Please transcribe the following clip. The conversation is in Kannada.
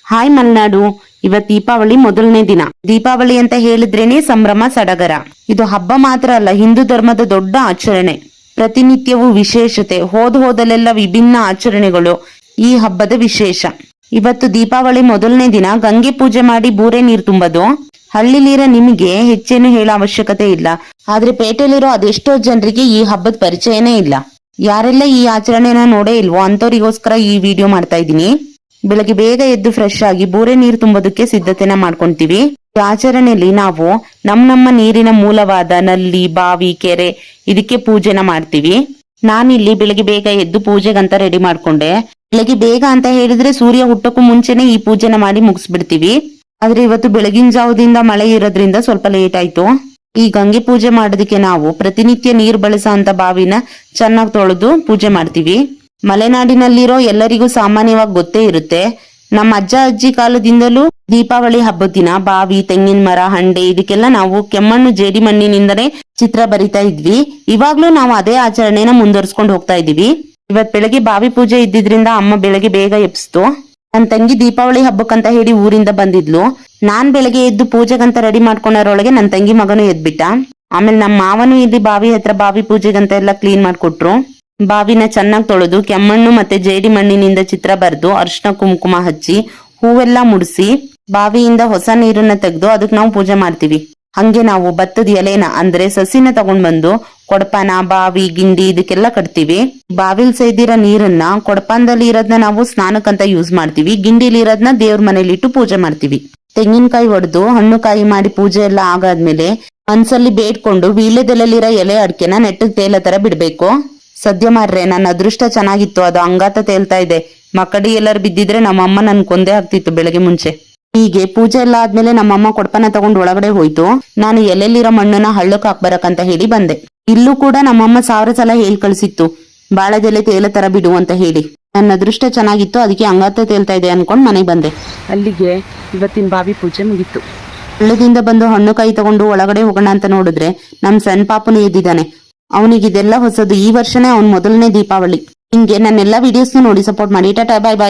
ಹಾಯ್ ಮಲ್ನಾಡು. ಇವತ್ ದೀಪಾವಳಿ ಮೊದಲನೇ ದಿನ. ದೀಪಾವಳಿ ಅಂತ ಹೇಳಿದ್ರೇನೆ ಸಂಭ್ರಮ ಸಡಗರ. ಇದು ಹಬ್ಬ ಮಾತ್ರ ಅಲ್ಲ, ಹಿಂದೂ ಧರ್ಮದ ದೊಡ್ಡ ಆಚರಣೆ. ಪ್ರತಿನಿತ್ಯವೂ ವಿಶೇಷತೆ, ಹೋದಲ್ಲೆಲ್ಲ ವಿಭಿನ್ನ ಆಚರಣೆಗಳು ಈ ಹಬ್ಬದ ವಿಶೇಷ. ಇವತ್ತು ದೀಪಾವಳಿ ಮೊದಲನೇ ದಿನ ಗಂಗೆ ಪೂಜೆ ಮಾಡಿ ಬೂರೆ ನೀರು ತುಂಬೋದು. ಹಳ್ಳಿಲಿರೋ ನಿಮಗೆ ಹೆಚ್ಚೇನು ಹೇಳೋ ಅವಶ್ಯಕತೆ ಇಲ್ಲ. ಆದ್ರೆ ಪೇಟೆಲಿರೋ ಅದೆಷ್ಟೋ ಜನರಿಗೆ ಈ ಹಬ್ಬದ ಪರಿಚಯನೇ ಇಲ್ಲ. ಯಾರೆಲ್ಲ ಈ ಆಚರಣೆನ ನೋಡೇ ಇಲ್ವೋ ಅಂತವ್ರಿಗೋಸ್ಕರ ಈ ವಿಡಿಯೋ ಮಾಡ್ತಾ ಇದ್ದೀನಿ. ಬೆಳಗ್ಗೆ ಬೇಗ ಎದ್ದು ಫ್ರೆಶ್ ಆಗಿ ಬೂರೆ ನೀರು ತುಂಬೋದಕ್ಕೆ ಸಿದ್ಧತೆನ ಮಾಡ್ಕೊಂತೀವಿ. ಈ ಆಚರಣೆಯಲ್ಲಿ ನಾವು ನಮ್ಮ ನೀರಿನ ಮೂಲವಾದ ನಲ್ಲಿ, ಬಾವಿ, ಕೆರೆ ಇದಕ್ಕೆ ಪೂಜೆನ ಮಾಡ್ತೀವಿ. ನಾನಿಲ್ಲಿ ಬೆಳಗ್ಗೆ ಬೇಗ ಎದ್ದು ಪೂಜೆಗಂತ ರೆಡಿ ಮಾಡ್ಕೊಂಡೆ. ಬೆಳಗ್ಗೆ ಬೇಗ ಅಂತ ಹೇಳಿದ್ರೆ ಸೂರ್ಯ ಹುಟ್ಟಕ್ಕೂ ಮುಂಚೆನೆ ಈ ಪೂಜೆನ ಮಾಡಿ ಮುಗಿಸ್ಬಿಡ್ತೀವಿ. ಆದ್ರೆ ಇವತ್ತು ಬೆಳಗಿನ ಜಾವದಿಂದ ಮಳೆ ಇರೋದ್ರಿಂದ ಸ್ವಲ್ಪ ಲೇಟ್ ಆಯ್ತು. ಈ ಗಂಗೆ ಪೂಜೆ ಮಾಡೋದಕ್ಕೆ ನಾವು ಪ್ರತಿನಿತ್ಯ ನೀರು ಬಳಸೋ ಅಂತ ಬಾವಿನ ಚೆನ್ನಾಗಿ ತೊಳೆದು ಪೂಜೆ ಮಾಡ್ತೀವಿ. ಮಲೆನಾಡಿನಲ್ಲಿರೋ ಎಲ್ಲರಿಗೂ ಸಾಮಾನ್ಯವಾಗಿ ಗೊತ್ತೇ ಇರುತ್ತೆ. ನಮ್ಮ ಅಜ್ಜ ಅಜ್ಜಿ ಕಾಲದಿಂದಲೂ ದೀಪಾವಳಿ ಹಬ್ಬದ ದಿನ ಬಾವಿ, ತೆಂಗಿನ ಮರ, ಹಂಡೆ ಇದಕ್ಕೆಲ್ಲ ನಾವು ಕೆಮ್ಮಣ್ಣು, ಜೇಡಿ ಮಣ್ಣಿನಿಂದನೇ ಚಿತ್ರ ಬರಿತಾ ಇದ್ವಿ. ಇವಾಗ್ಲೂ ನಾವು ಅದೇ ಆಚರಣೆನ ಮುಂದುವರ್ಸ್ಕೊಂಡು ಹೋಗ್ತಾ ಇದೀವಿ. ಇವತ್ ಬೆಳಗ್ಗೆ ಬಾವಿ ಪೂಜೆ ಇದ್ದಿದ್ರಿಂದ ಅಮ್ಮ ಬೆಳಗ್ಗೆ ಬೇಗ ಎಬ್ಸ್ತು. ನನ್ ತಂಗಿ ದೀಪಾವಳಿ ಹಬ್ಬಕ್ಕಂತ ಹೇಳಿ ಊರಿಂದ ಬಂದಿದ್ಲು. ನಾನ್ ಬೆಳಗ್ಗೆ ಎದ್ದು ಪೂಜೆಗಂತ ರೆಡಿ ಮಾಡ್ಕೊಂಡರೊಳಗೆ ನನ್ ತಂಗಿ ಮಗನು ಎದ್ಬಿಟ್ಟ. ಆಮೇಲೆ ನಮ್ಮ ಮಾವನು ಇಲ್ಲಿ ಬಾವಿ ಹತ್ರ ಬಾವಿ ಪೂಜೆಗಂತ ಎಲ್ಲ ಕ್ಲೀನ್ ಮಾಡ್ಕೊಟ್ರು. ಬಾವಿನ ಚೆನ್ನಾಗಿ ತೊಳೆದು ಕೆಮ್ಮಣ್ಣು ಮತ್ತೆ ಜೇಡಿ ಮಣ್ಣಿನಿಂದ ಚಿತ್ರ ಬರೆದು ಅರ್ಶಿನ ಕುಂಕುಮ ಹಚ್ಚಿ ಹೂವೆಲ್ಲ ಮುಡಿಸಿ ಬಾವಿಯಿಂದ ಹೊಸ ನೀರನ್ನ ತೆಗೆದು ಅದಕ್ಕೆ ನಾವು ಪೂಜೆ ಮಾಡ್ತೀವಿ. ಹಂಗೆ ನಾವು ಭತ್ತದ ಎಲೆನ ಅಂದ್ರೆ ಸಸಿನ ತಗೊಂಡ್ ಬಂದು ಕೊಡಪಾನ, ಬಾವಿ, ಗಿಂಡಿ ಇದಕ್ಕೆಲ್ಲ ಕಟ್ತೀವಿ. ಬಾವಿಲ್ ಸೇದಿರೋ ನೀರನ್ನ ಕೊಡಪಾನದಲ್ಲಿ ಇರೋದನ್ನ ನಾವು ಸ್ನಾನಕ್ಕಂತ ಯೂಸ್ ಮಾಡ್ತೀವಿ. ಗಿಂಡಿಲಿ ಇರೋದನ್ನ ದೇವ್ರ ಮನೇಲಿ ಇಟ್ಟು ಪೂಜೆ ಮಾಡ್ತೀವಿ. ತೆಂಗಿನಕಾಯಿ ಒಡೆದು ಹಣ್ಣು ಕಾಯಿ ಮಾಡಿ ಪೂಜೆ ಎಲ್ಲ ಆಗಾದ್ಮೇಲೆ ಮನ್ಸಲ್ಲಿ ಬೇಡ್ಕೊಂಡು ವೀಳ್ಯದೆಲೆಲಿರೋ ಎಲೆ ಅಡಿಕೆನ ನೆಟ್ಟಗ್ ತೇಲ ತರ ಬಿಡ್ಬೇಕು. ಸದ್ಯ ಮಾರ್ರೆ ನನ್ನ ಅದೃಷ್ಟ ಚೆನ್ನಾಗಿತ್ತು, ಅದು ಅಂಗಾತ ತೇಲ್ತಾ ಇದೆ. ಮಕ್ಕಡಿ ಎಲ್ಲರೂ ಬಿದ್ದಿದ್ರೆ ನಮ್ಮಮ್ಮ ನನ್ ಕೊಂದೇ ಆಗ್ತಿತ್ತು ಬೆಳಗ್ಗೆ ಮುಂಚೆ. ಹೀಗೆ ಪೂಜೆ ಎಲ್ಲ ಆದ್ಮೇಲೆ ನಮ್ಮಮ್ಮ ಕೊಡಪನ ತಗೊಂಡು ಒಳಗಡೆ ಹೋಯ್ತು. ನಾನು ಎಲ್ಲೆಲ್ಲಿರೋ ಮಣ್ಣನ್ನ ಹಳ್ಳಕ್ ಹಾಕ್ಬರಕಂತ ಹೇಳಿ ಬಂದೆ. ಇಲ್ಲೂ ಕೂಡ ನಮ್ಮಮ್ಮ 1000 ಸಲ ಹೇಳ್ ಕಳ್ಸಿತ್ತು, ಬಾಳೆದೆಲೆ ತೇಲ ತರ ಬಿಡು ಅಂತ ಹೇಳಿ. ನನ್ನ ಅದೃಷ್ಟ ಚೆನ್ನಾಗಿತ್ತು, ಅದಕ್ಕೆ ಅಂಗಾತ ತೇಲ್ತಾ ಇದೆ ಅನ್ಕೊಂಡ್ ಮನೆಗೆ ಬಂದೆ. ಅಲ್ಲಿಗೆ ಇವತ್ತಿನ ಬಾವಿ ಪೂಜೆ ಮುಗೀತು. ಹಳ್ಳದಿಂದ ಬಂದು ಹಣ್ಣು ಕಾಯಿ ತಗೊಂಡು ಒಳಗಡೆ ಹೋಗೋಣ ಅಂತ ನೋಡಿದ್ರೆ ನಮ್ ಸಣ್ಣ ಪಾಪನು ಎದ್ದಿದ್ದಾನೆ. ಅವನಿಗಿದೆಲ್ಲ ಹೊಸದು. ಈ ವರ್ಷನೇ ಅವ್ನ್ ಮೊದಲನೇ ದೀಪಾವಳಿ. ಹಿಂಗೆ ನನ್ನೆಲ್ಲಾ ವಿಡಿಯೋಸ್ನ ನೋಡಿ ಸಪೋರ್ಟ್ ಮಾಡಿ. ಟಾಟಾ, ಬಾಯ್ ಬಾಯ್.